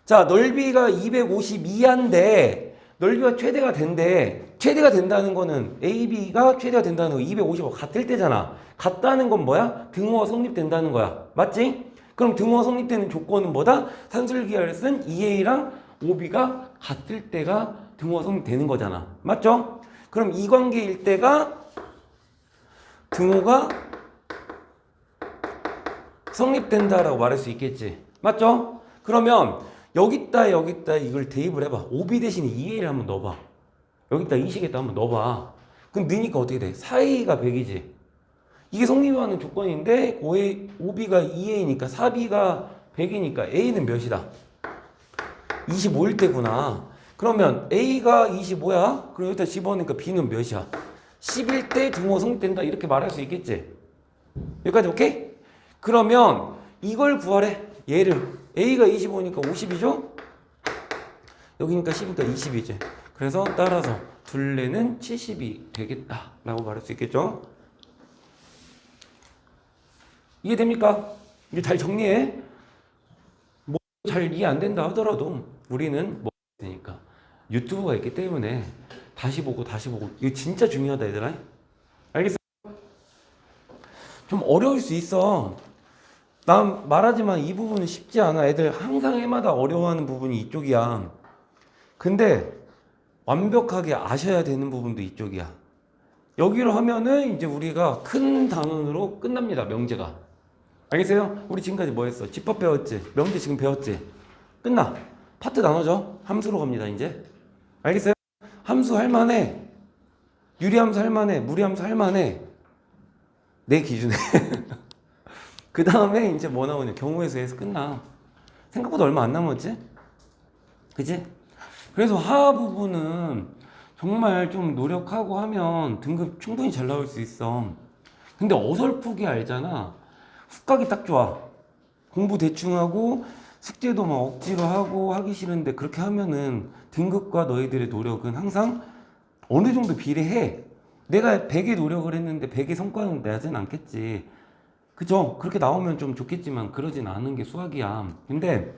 자, 넓이가 252인데 넓이가 최대가 된대. 최대가 된다는 거는 AB가 최대가 된다는 거 250하고 같을 때잖아. 같다는 건 뭐야? 등호가 성립된다는 거야. 맞지? 그럼 등호가 성립되는 조건은 뭐다? 산술기하를 쓴 2A랑 5B가 같을 때가 등호가 성립되는 거잖아. 맞죠? 그럼 이 관계일 때가 등호가 성립된다라고 말할 수 있겠지. 맞죠? 그러면 여기다 이걸 대입을 해봐. 5B 대신에 2A를 한번 넣어봐. 여기다 이 식에다 한번 넣어봐. 그럼 넣으니까 어떻게 돼? 4A가 100이지. 이게 성립하는 조건인데 5B가 2A니까 4B가 100이니까 A는 몇이다? 25일 때구나. 그러면 A가 25야? 그럼 여기다 집어넣으니까 B는 몇이야? 11대 등호 성립된다 이렇게 말할 수 있겠지? 여기까지 오케이? 그러면 이걸 구하래. 얘를 A가 25니까 50이죠? 여기니까 10이니까 20이지. 그래서 따라서 둘레는 70이 되겠다 라고 말할 수 있겠죠? 이해됩니까? 이제 잘 정리해. 뭐 잘 이해 안 된다 하더라도 우리는 뭐 되니까 유튜브가 있기 때문에 다시 보고 이거 진짜 중요하다 얘들아. 알겠어? 좀 어려울 수 있어. 난 말하지만 이 부분은 쉽지 않아. 애들 항상 해마다 어려워하는 부분이 이쪽이야. 근데 완벽하게 아셔야 되는 부분도 이쪽이야. 여기로 하면은 이제 우리가 큰 단원으로 끝납니다. 명제가. 알겠어요? 우리 지금까지 뭐 했어? 집합 배웠지? 명제 지금 배웠지? 끝나. 파트 나눠져. 함수로 갑니다, 이제. 알겠어요? 함수 할만해. 유리함수 할만해. 무리함수 할만해. 내 기준에. 그 다음에 이제 뭐 나오냐? 경우의 수에서 끝나. 생각보다 얼마 안 남았지? 그치? 그래서 하하 부분은 정말 좀 노력하고 하면 등급 충분히 잘 나올 수 있어. 근데 어설프게 알잖아. 훅 가기 딱 좋아. 공부 대충 하고 숙제도 막 억지로 하고 하기 싫은데 그렇게 하면은 등급과 너희들의 노력은 항상 어느 정도 비례해. 내가 100의 노력을 했는데 100의 성과는 내진 않겠지. 그죠? 그렇게 나오면 좀 좋겠지만 그러진 않은 게 수학이야. 근데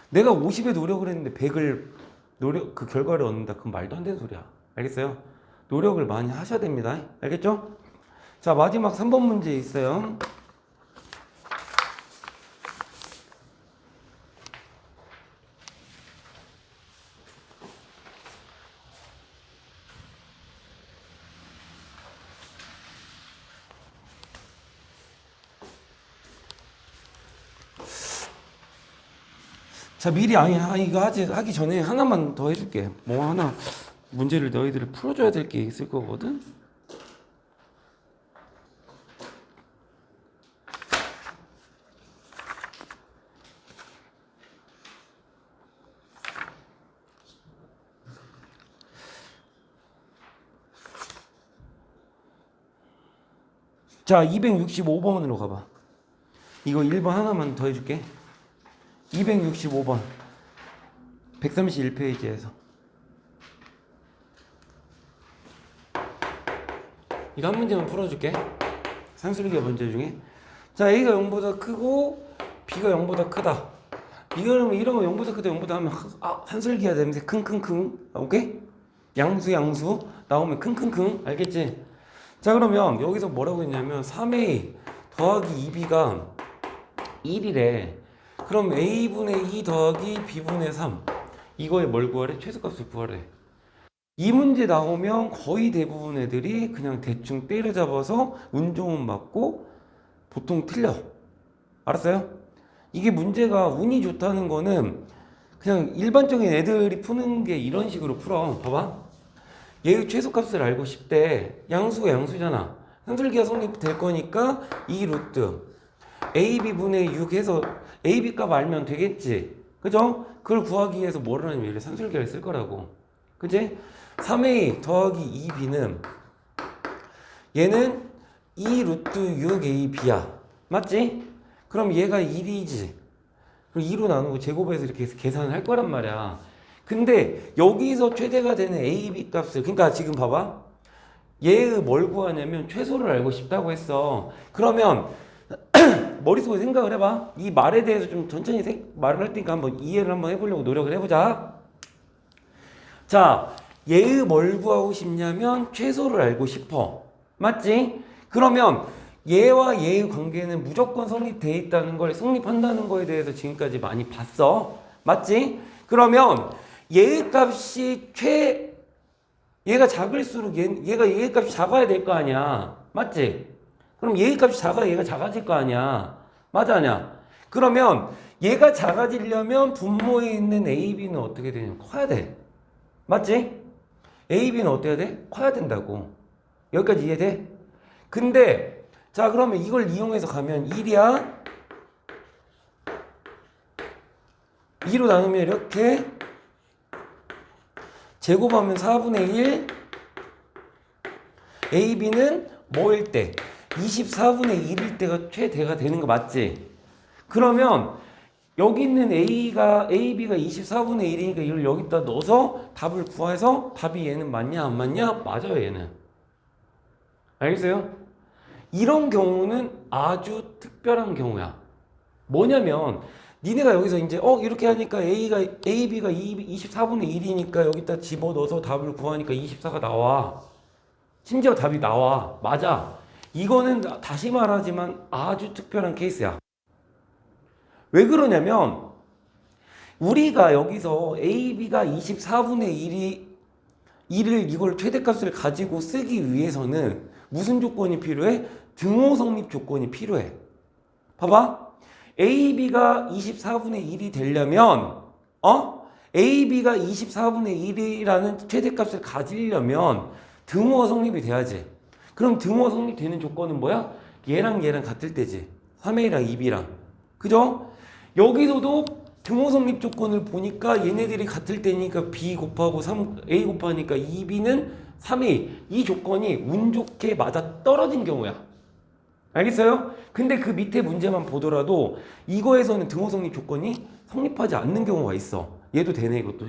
내가 50의 노력을 했는데 100을 그 결과를 얻는다. 그건 말도 안 되는 소리야. 알겠어요? 노력을 많이 하셔야 됩니다. 알겠죠? 자, 마지막 3번 문제 있어요. 자, 미리 이거 하기 전에 하나만 더 해줄게. 뭐 하나 문제를 너희들을 풀어줘야 될 게 있을 거거든. 자, 265번으로 가봐. 이거 1번 하나만 더 해줄게. 265번 131페이지에서 이거 한 문제만 풀어줄게. 산술기가 문제 중에. 자, A가 0보다 크고 B가 0보다 크다. 이거는 이런 거 0보다 크다 0보다 하면 산술기야 되면서 킁킁킁. 오케이? 양수 나오면 킁킁킁. 알겠지? 자, 그러면 여기서 뭐라고 했냐면 3A 더하기 2B가 1이래. 그럼 A분의 2 더하기 B분의 3 이거에 뭘 구하래? 최소값을 구하래. 이 문제 나오면 거의 대부분 애들이 그냥 대충 때려잡아서 운 좋은 맞고 보통 틀려. 알았어요? 이게 문제가 운이 좋다는 거는 그냥 일반적인 애들이 푸는 게 이런 식으로 풀어. 봐봐. 얘의 최소값을 알고 싶대. 양수가 양수잖아. 산술기가 성립될 거니까 2 루트 AB분의 6 해서 AB 값 알면 되겠지. 그죠? 그걸 구하기 위해서 뭐를 하냐면 얘를 산술기를 쓸 거라고. 그치? 3A 더하기 2B는 얘는 2 루트 6AB야. 맞지? 그럼 얘가 1이지. 그럼 2로 나누고 제곱해서 이렇게 해서 계산을 할 거란 말이야. 근데 여기서 최대가 되는 AB 값을, 그러니까 지금 봐봐. 얘의 뭘 구하냐면 최소를 알고 싶다고 했어. 그러면 머릿속에 생각을 해봐. 이 말에 대해서 좀 천천히 말을 할 테니까 한번 이해를 한번 해보려고 노력을 해보자. 자, 얘의 뭘 구하고 싶냐면 최소를 알고 싶어. 맞지? 그러면 얘와 얘의 관계는 무조건 성립돼 있다는 걸, 성립한다는 거에 대해서 지금까지 많이 봤어. 맞지? 그러면 얘의 값이 얘가 작을수록 얘가 얘의 값이 작아야 될 거 아니야. 맞지? 그럼 얘의 값이 작아야 얘가 작아질 거 아니야. 맞아, 아니야? 그러면 얘가 작아지려면 분모에 있는 AB는 어떻게 되냐면 커야 돼. 맞지? AB는 어때야 돼? 커야 된다고. 여기까지 이해돼? 근데 자, 그러면 이걸 이용해서 가면 1이야. 2로 나누면 이렇게 제곱하면 4분의 1 AB는 뭐일 때? 24분의 1일 때가 최대가 되는 거 맞지? 그러면 여기 있는 AB가 24분의 1이니까 이걸 여기다 넣어서 답을 구해서 답이 얘는 맞냐 안 맞냐? 맞아요 얘는. 알겠어요? 이런 경우는 아주 특별한 경우야. 뭐냐면 니네가 여기서 이제 이렇게 하니까 AB가 24분의 1이니까 여기다 집어넣어서 답을 구하니까 24가 나와. 심지어 답이 나와. 맞아. 이거는 다시 말하지만 아주 특별한 케이스야. 왜 그러냐면 우리가 여기서 AB가 24분의 1을 이걸 최대값을 가지고 쓰기 위해서는 무슨 조건이 필요해? 등호 성립 조건이 필요해. 봐봐. AB가 24분의 1이 되려면 AB가 24분의 1이라는 최대값을 가지려면 등호가 성립이 돼야지. 그럼 등호가 성립되는 조건은 뭐야? 얘랑 얘랑 같을 때지. 3A랑 2B랑. 그죠? 여기서도 등호 성립 조건을 보니까 얘네들이 같을 때니까 B 곱하고 3A 곱하니까 2B는 3A. 이 조건이 운 좋게 맞아 떨어진 경우야. 알겠어요? 근데 그 밑에 문제만 보더라도 이거에서는 등호 성립 조건이 성립하지 않는 경우가 있어. 얘도 되네 이것도.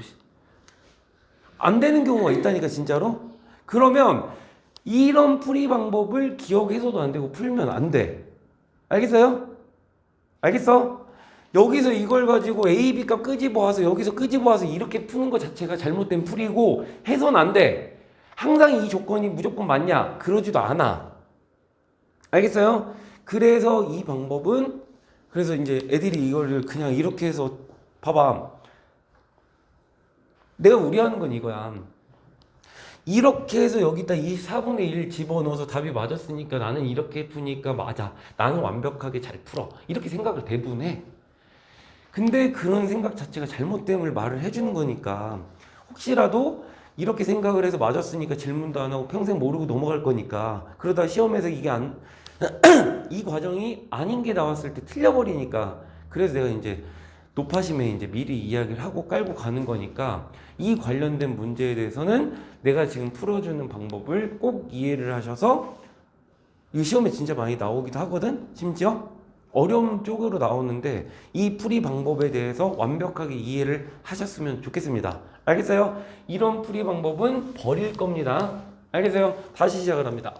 안 되는 경우가 있다니까 진짜로. 그러면 이런 풀이 방법을 기억해서도 안 되고 풀면 안 돼. 알겠어요? 알겠어? 여기서 이걸 가지고 A, B 값 끄집어 와서 여기서 끄집어 와서 이렇게 푸는 것 자체가 잘못된 풀이고 해서는 안 돼. 항상 이 조건이 무조건 맞냐? 그러지도 않아. 알겠어요? 그래서 이 방법은 그래서 이제 애들이 이거를 그냥 이렇게 해서 봐봐. 내가 우려하는 건 이거야. 이렇게 해서 여기다 24분의 1 집어넣어서 답이 맞았으니까 나는 이렇게 푸니까 맞아. 나는 완벽하게 잘 풀어. 이렇게 생각을 대부분 해. 근데 그런 생각 자체가 잘못됨을 말을 해주는 거니까 혹시라도 이렇게 생각을 해서 맞았으니까 질문도 안 하고 평생 모르고 넘어갈 거니까 그러다 시험에서 이게 이 과정이 아닌 게 나왔을 때 틀려버리니까 그래서 내가 이제 높아심에 이제 미리 이야기를 하고 깔고 가는 거니까 이 관련된 문제에 대해서는 내가 지금 풀어주는 방법을 꼭 이해를 하셔서 이 시험에 진짜 많이 나오기도 하거든. 심지어 어려운 쪽으로 나오는데 이 풀이 방법에 대해서 완벽하게 이해를 하셨으면 좋겠습니다. 알겠어요? 이런 풀이 방법은 버릴 겁니다. 알겠어요? 다시 시작을 합니다.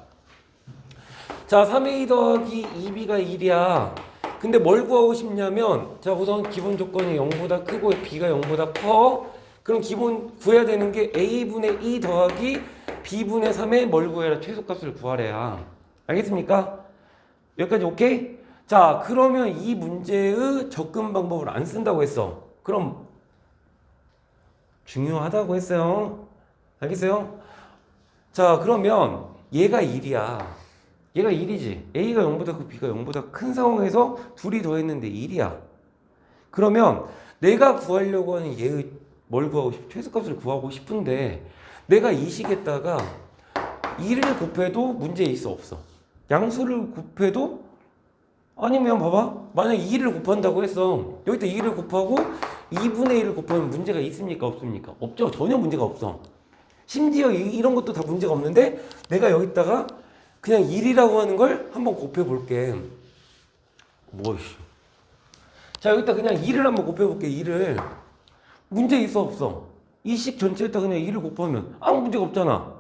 자, 3A 더하기 2B가 1이야. 근데 뭘 구하고 싶냐면 자, 우선 기본 조건이 0보다 크고 B가 0보다 커. 그럼 기본 구해야 되는 게 A분의 2 더하기 B분의 3의 뭘 구해라? 최소값을 구하래야. 알겠습니까? 여기까지 오케이? 자, 그러면 이 문제의 접근 방법을 안 쓴다고 했어. 그럼 중요하다고 했어요. 알겠어요? 자, 그러면 얘가 1이야. 얘가 1이지. A가 0보다 크고 B가 0보다 큰 상황에서 둘이 더했는데 1이야. 그러면 내가 구하려고 하는 얘의 뭘 구하고 최소값을 구하고 싶은데 내가 이 식에다가 1을 곱해도 문제 있어 없어? 양수를 곱해도 아니면 봐봐. 만약에 2를 곱한다고 했어. 여기다 2를 곱하고 2분의 1을 곱하면 문제가 있습니까? 없습니까? 없죠. 전혀 문제가 없어. 심지어 이런 것도 다 문제가 없는데 내가 여기다가 그냥 1이라고 하는 걸 한번 곱해볼게. 뭐이씨. 자, 여기다 그냥 2를 한번 곱해볼게. 2를. 문제 있어 없어? 이 식 전체에다 그냥 2를 곱하면 아무 문제가 없잖아.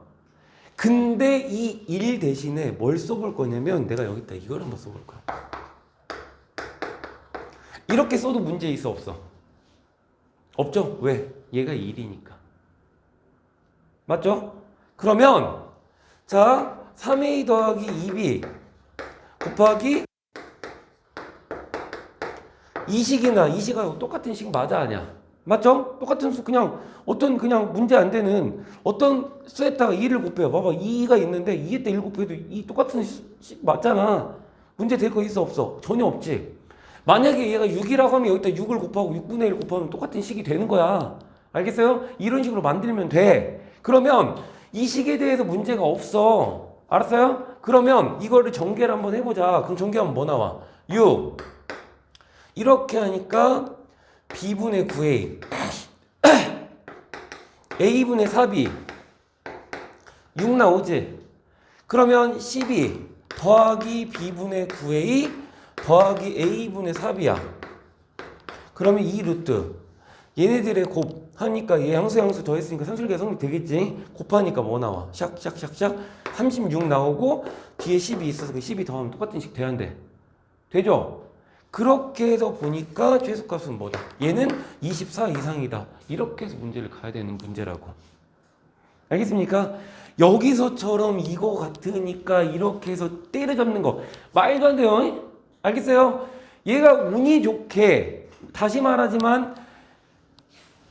근데 이 1 대신에 뭘 써볼 거냐면 내가 여기다 이걸 한번 써볼 거야. 이렇게 써도 문제 있어 없어? 없죠? 왜? 얘가 1이니까. 맞죠? 그러면 자 3A 더하기 2B 곱하기 이 식이나 이 식하고 똑같은 식 맞아 아니야? 맞죠? 똑같은 수 그냥 어떤 그냥 문제 안 되는 어떤 수에다가 2를 곱해요. 봐봐 2가 있는데 2에다 1 곱해도 이 똑같은 식 맞잖아. 문제 될 거 있어 없어? 전혀 없지. 만약에 얘가 6이라고 하면 여기다 6을 곱하고 6분의 1 곱하면 똑같은 식이 되는 거야. 알겠어요? 이런 식으로 만들면 돼. 그러면 이 식에 대해서 문제가 없어. 알았어요? 그러면 이거를 전개를 한번 해보자. 그럼 전개하면 뭐 나와? 6 이렇게 하니까 B분의 9A a분의 4b 6 나오지? 그러면 12 더하기 b분의 9a 더하기 a분의 4b야. 그러면 이 루트 얘네들의 곱 하니까 얘 양수 더했으니까 산술계가 성립되겠지? 곱하니까 뭐 나와? 샥샥샥샥 36 나오고 뒤에 10이 있어서 그 12 더하면 똑같은 식 돼야 한대. 되죠? 그렇게 해서 보니까 최소값은 뭐다? 얘는 24 이상이다. 이렇게 해서 문제를 가야 되는 문제라고. 알겠습니까? 여기서처럼 이거 같으니까 이렇게 해서 때려잡는 거 말도 안 돼요. 알겠어요? 얘가 운이 좋게 다시 말하지만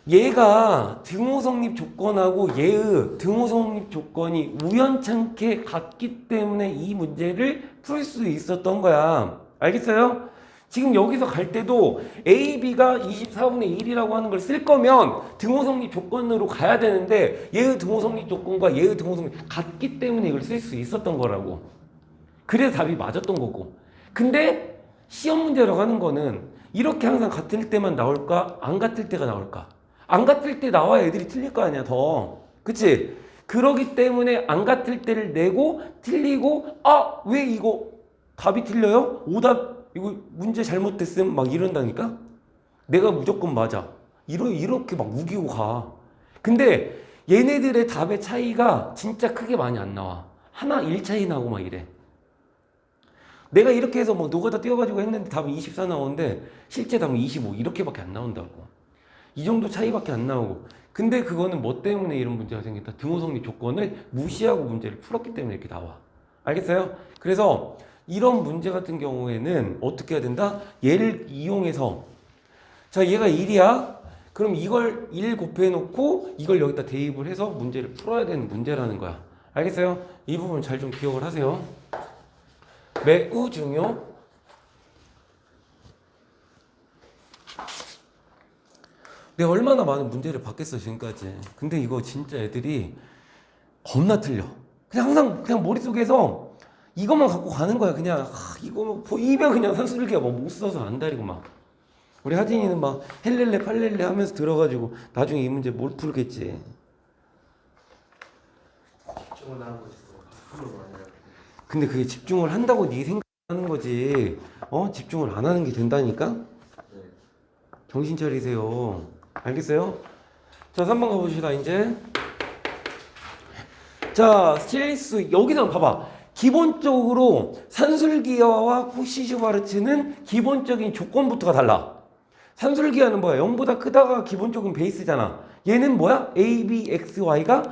얘가 등호 성립 조건하고 얘의 등호 성립 조건이 우연찮게 같기 때문에 이 문제를 풀 수 있었던 거야. 알겠어요? 지금 여기서 갈 때도 A, B가 24분의 1이라고 하는 걸 쓸 거면 등호 성립 조건으로 가야 되는데 얘의 등호 성립 조건과 얘의 등호 성립 같기 때문에 이걸 쓸 수 있었던 거라고. 그래서 답이 맞았던 거고. 근데 시험 문제라고 하는 거는 이렇게 항상 같을 때만 나올까? 안 같을 때가 나올까? 안 같을 때 나와야 애들이 틀릴 거 아니야, 더. 그치? 그러기 때문에 안 같을 때를 내고 틀리고 아, 왜 이거 답이 틀려요? 오답 이거 문제 잘못됐음 막 이런다니까? 내가 무조건 맞아. 이렇게 막 우기고 가. 근데 얘네들의 답의 차이가 진짜 크게 많이 안 나와. 하나 1 차이 나고 막 이래. 내가 이렇게 해서 뭐 노가다 띄워가지고 했는데 답은 24 나오는데 실제 답은 25 이렇게밖에 안 나온다고. 이 정도 차이밖에 안 나오고. 근데 그거는 뭐 때문에 이런 문제가 생겼다? 등호 성립 조건을 무시하고 문제를 풀었기 때문에 이렇게 나와. 알겠어요? 그래서 이런 문제 같은 경우에는 어떻게 해야 된다? 얘를 이용해서 자 얘가 1이야. 그럼 이걸 1 곱해놓고 이걸 여기다 대입을 해서 문제를 풀어야 되는 문제라는 거야. 알겠어요? 이 부분 잘 좀 기억을 하세요. 매우 중요. 내가 얼마나 많은 문제를 받겠어 지금까지. 근데 이거 진짜 애들이 겁나 틀려. 그냥 항상 그냥 머릿속에서 이것만 갖고 가는 거야. 그냥 이거 뭐 보이면 그냥 산술기가 뭐 못 써서 안달이고 막. 우리 하진이는 막 헬렐레 팔렐레 하면서 들어가지고 나중에 이 문제 뭘 풀겠지.
집중을 하는 거지.
근데 그게 집중을 한다고 네 생각하는 거지. 집중을 안 하는 게 된다니까.
네.
정신 차리세요. 알겠어요? 자, 3번 가봅시다, 이제. 자, 실수, 여기서 봐봐. 기본적으로 산술기하와 코시-슈바르츠는 기본적인 조건부터가 달라. 산술기하는 뭐야? 0보다 크다가 기본적인 베이스잖아. 얘는 뭐야? A, B, X, Y가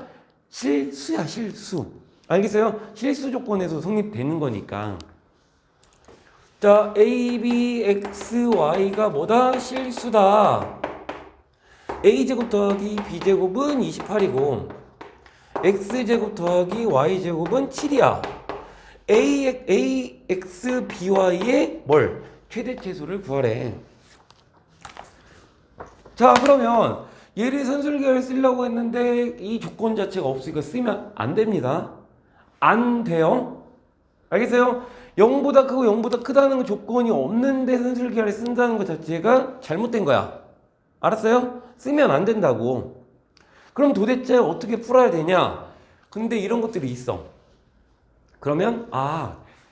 실수야, 실수. 알겠어요? 실수 조건에서 성립되는 거니까. 자, A, B, X, Y가 뭐다? 실수다. A제곱 더하기 B제곱은 28이고 X제곱 더하기 Y제곱은 7이야. AX, BY의 뭘? 최대치수를 구하래. 자, 그러면 얘를 산술계를 쓰려고 했는데 이 조건 자체가 없으니까 쓰면 안 됩니다. 안 돼요. 알겠어요? 0보다 크고 0보다 크다는 조건이 없는데 산술계를 쓴다는 것 자체가 잘못된 거야. 알았어요? 쓰면 안 된다고. 그럼 도대체 어떻게 풀어야 되냐? 근데 이런 것들이 있어. 그러면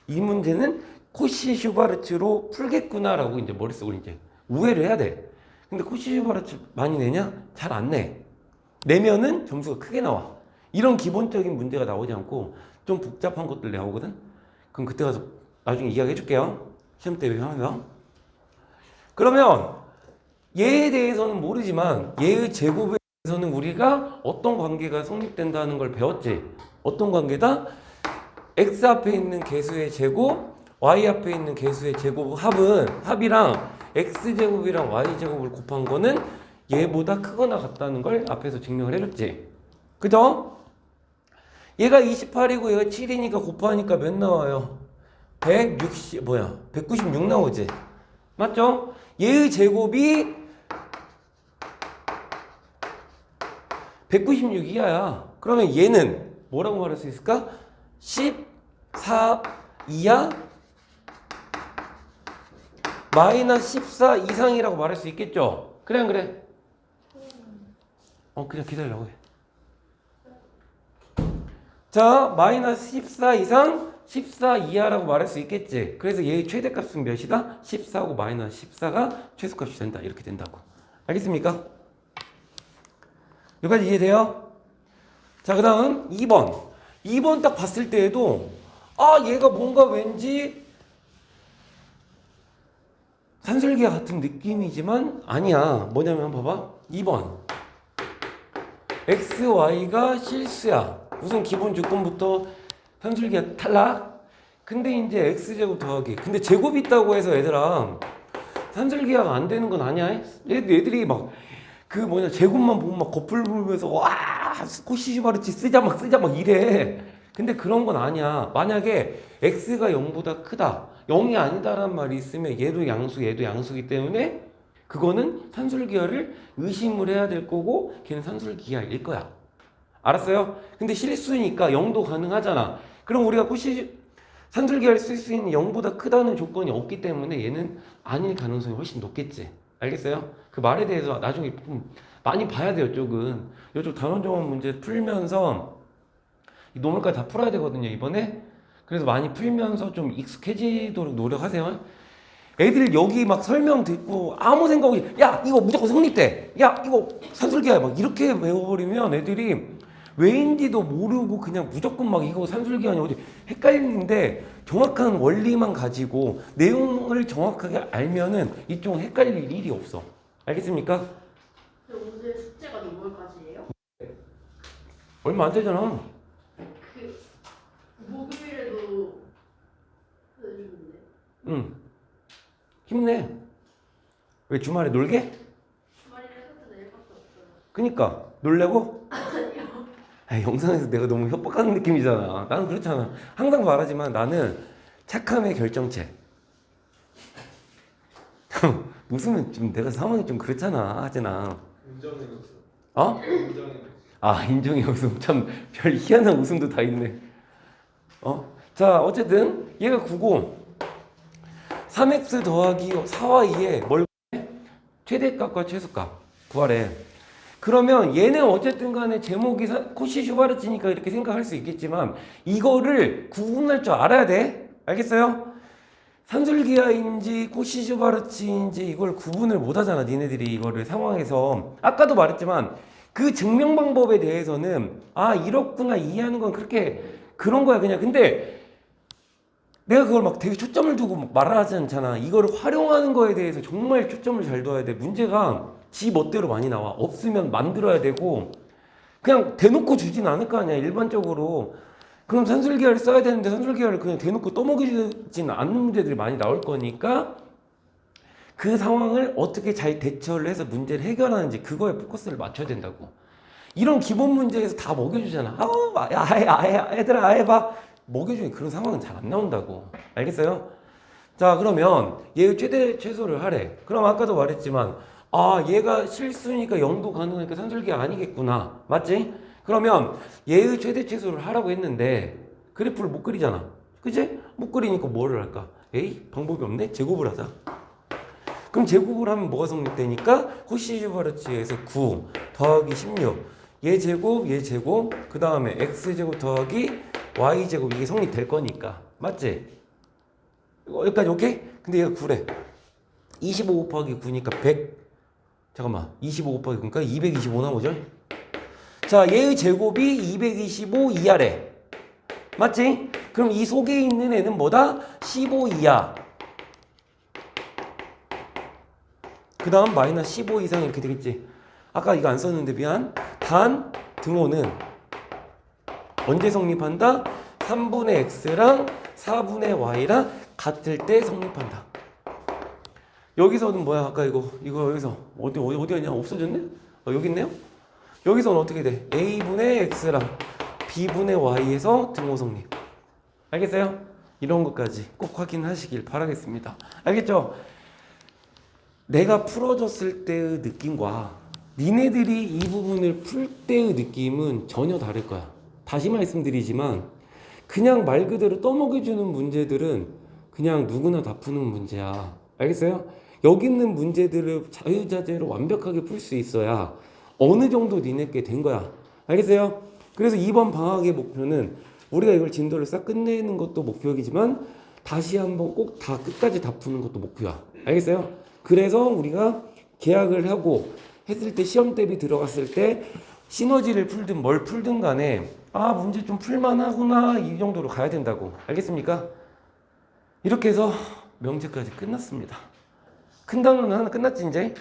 이 문제는 코시-슈바르츠로 풀겠구나라고 이제 머릿속으로 이제 우회를 해야 돼. 근데 코시-슈바르츠 많이 내냐? 잘 안 내. 내면은 점수가 크게 나와. 이런 기본적인 문제가 나오지 않고 좀 복잡한 것들 나오거든. 그럼 그때 가서 나중에 이야기해 줄게요. 시험 때 하면서. 그러면 얘에 대해서는 모르지만 얘의 제곱에 대해서는 우리가 어떤 관계가 성립된다는 걸 배웠지. 어떤 관계다? x 앞에 있는 개수의 제곱, y 앞에 있는 개수의 제곱 합이랑 x제곱이랑 y제곱을 곱한 거는 얘보다 크거나 같다는 걸 앞에서 증명을 해줬지. 그죠? 얘가 28이고 얘가 7이니까 곱하니까 몇 나와요? 196 나오지. 맞죠? 얘의 제곱이 196 이하야. 그러면 얘는 뭐라고 말할 수 있을까? 14 이하 마이너스 14 이상이라고 말할 수 있겠죠? 그래 안 그래? 그냥 기다리라고 해. 자, 마이너스 14 이상 14 이하라고 말할 수 있겠지. 그래서 얘의 최대값은 몇이다? 14하고 마이너스 14가 최소값이 된다. 이렇게 된다고. 알겠습니까? 여기까지 이해돼요? 자, 그 다음 2번. 2번 딱 봤을 때에도 얘가 뭔가 왠지 산술기와 같은 느낌이지만 아니야. 뭐냐면 봐봐. 2번. x, y가 실수야. 우선 기본 조건부터 산술기가 탈락. 근데 이제 x제곱 더하기. 근데 제곱이 있다고 해서 얘들아 산술기하가 안 되는 건 아니야. 애들이 막 제곱만 보면 막 거풀 불면서 와 코시시바르치 쓰자 막 이래. 근데 그런 건 아니야. 만약에 x가 0보다 크다, 0이 아니다라는 말이 있으면 얘도 양수이기 때문에 그거는 산술기하를 의심을 해야 될 거고 걔는 산술기하일 거야. 알았어요? 근데 실수니까 0도 가능하잖아. 그럼 우리가 산술기하를 쓸 수 있는 0보다 크다는 조건이 없기 때문에 얘는 아닐 가능성이 훨씬 높겠지. 알겠어요? 그 말에 대해서 나중에 좀 많이 봐야 돼요. 이쪽 단원정원 문제 풀면서 이 노멀까지 다 풀어야 되거든요, 이번에. 그래서 많이 풀면서 좀 익숙해지도록 노력하세요. 애들 여기 막 설명 듣고 아무 생각 없이 야 이거 무조건 성립돼, 야 이거 산술기야 막 이렇게 외워버리면 애들이 왜인지도 모르고 그냥 무조건 막 이거 산술기하냐 어디 헷갈리는데, 정확한 원리만 가지고 내용을 정확하게 알면은 이쪽은 헷갈릴 일이 없어. 알겠습니까?
근데 오늘 숙제가 노멀까지예요?
얼마 안 되잖아.
그 목요일에도 해주는데.
응. 힘내. 왜 주말에 놀게?
주말이라 했을 일밖에 없어요.
그니까 놀려고? 영상에서 내가 너무 협박하는 느낌이잖아. 나는 그렇잖아. 항상 말하지만 나는 착함의 결정체. 웃으면 좀 내가 상황이 좀 그렇잖아, 하진아.
인정의 웃음.
어?
인정의 웃음.
인정의 웃음. 참 별 희한한 웃음도 다 있네. 자, 어쨌든 얘가 9고 3x 더하기 4y 2에 뭘 구해? 최대값과 최소값 구하래. 그러면 얘는 어쨌든 간에 제목이 코시 슈바르츠니까 이렇게 생각할 수 있겠지만 이거를 구분할 줄 알아야 돼. 알겠어요? 산술기하인지 코시 슈바르츠인지 이걸 구분을 못 하잖아. 니네들이 이거를 상황에서. 아까도 말했지만 그 증명 방법에 대해서는 이렇구나 이해하는 건 그렇게 그런 거야 그냥. 근데 내가 그걸 막 되게 초점을 두고 막 말하지 않잖아. 이거를 활용하는 거에 대해서 정말 초점을 잘 둬야 돼. 문제가 지 멋대로 많이 나와. 없으면 만들어야 되고 그냥 대놓고 주진 않을 거 아니야 일반적으로. 그럼 산술기하를 써야 되는데 산술기하를 그냥 대놓고 떠먹이지는 않는 문제들이 많이 나올 거니까 그 상황을 어떻게 잘 대처를 해서 문제를 해결하는지 그거에 포커스를 맞춰야 된다고. 이런 기본 문제에서 다 먹여주잖아. 얘들아 해봐. 먹여주니 그런 상황은 잘 안 나온다고. 알겠어요? 자, 그러면 얘의 최대 최소를 하래. 그럼 아까도 말했지만 얘가 실수니까 0도 가능하니까 산술기가 아니겠구나. 맞지? 그러면 얘의 최대 최소를 하라고 했는데 그래프를 못 그리잖아. 그치? 못 그리니까 뭐를 할까? 방법이 없네? 제곱을 하자. 그럼 제곱을 하면 뭐가 성립되니까 코시슈바르츠에서 9 더하기 16 얘 제곱 그 다음에 x제곱 더하기 y제곱 이게 성립될 거니까. 맞지? 여기까지 오케이? 근데 얘가 9래. 25 곱하기 9니까 100. 잠깐만. 25 곱하기 9니까 225 나오죠? 자, 얘의 제곱이 225 이하래. 맞지? 그럼 이 속에 있는 애는 뭐다? 15 이하. 그 다음 마이너스 15 이상 이렇게 되겠지. 아까 이거 안 썼는데 미안. 단 등호는 언제 성립한다? 3분의 x랑 4분의 y랑 같을 때 성립한다. 여기서는 뭐야? 아까 이거 여기서 어디였냐? 없어졌네? 여기 있네요? 여기서는 어떻게 돼? a분의 x랑 b분의 y에서 등호 성립. 알겠어요? 이런 것까지 꼭 확인하시길 바라겠습니다. 알겠죠? 내가 풀어줬을 때의 느낌과 니네들이 이 부분을 풀 때의 느낌은 전혀 다를 거야. 다시 말씀드리지만 그냥 말 그대로 떠먹여주는 문제들은 그냥 누구나 다 푸는 문제야. 알겠어요? 여기 있는 문제들을 자유자재로 완벽하게 풀 수 있어야 어느 정도 니네께 된 거야. 알겠어요? 그래서 이번 방학의 목표는 우리가 이걸 진도를 싹 끝내는 것도 목표이지만 다시 한번 꼭 다 끝까지 다 푸는 것도 목표야. 알겠어요? 그래서 우리가 계약을 하고 했을 때 시험 대비 들어갔을 때 시너지를 풀든 뭘 풀든 간에 아 문제 좀 풀만하구나 이 정도로 가야 된다고. 알겠습니까? 이렇게 해서 명제까지 끝났습니다. 큰 단어는 하나 끝났지 이제.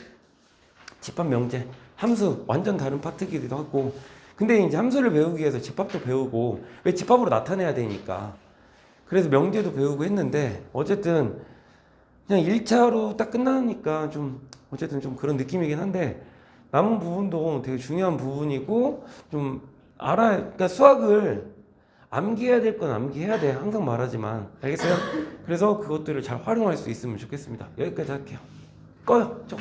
집합 명제 함수 완전 다른 파트기도 하고 근데 이제 함수를 배우기 위해서 집합도 배우고 왜 집합으로 나타내야 되니까 그래서 명제도 배우고 했는데 어쨌든 그냥 1차로 딱 끝나니까 좀 어쨌든 좀 그런 느낌이긴 한데 남은 부분도 되게 중요한 부분이고 좀 그러니까 수학을 암기해야 될 건 암기해야 돼 항상 말하지만 알겠어요? 그래서 그것들을 잘 활용할 수 있으면 좋겠습니다. 여기까지 할게요. 꺼요 좀.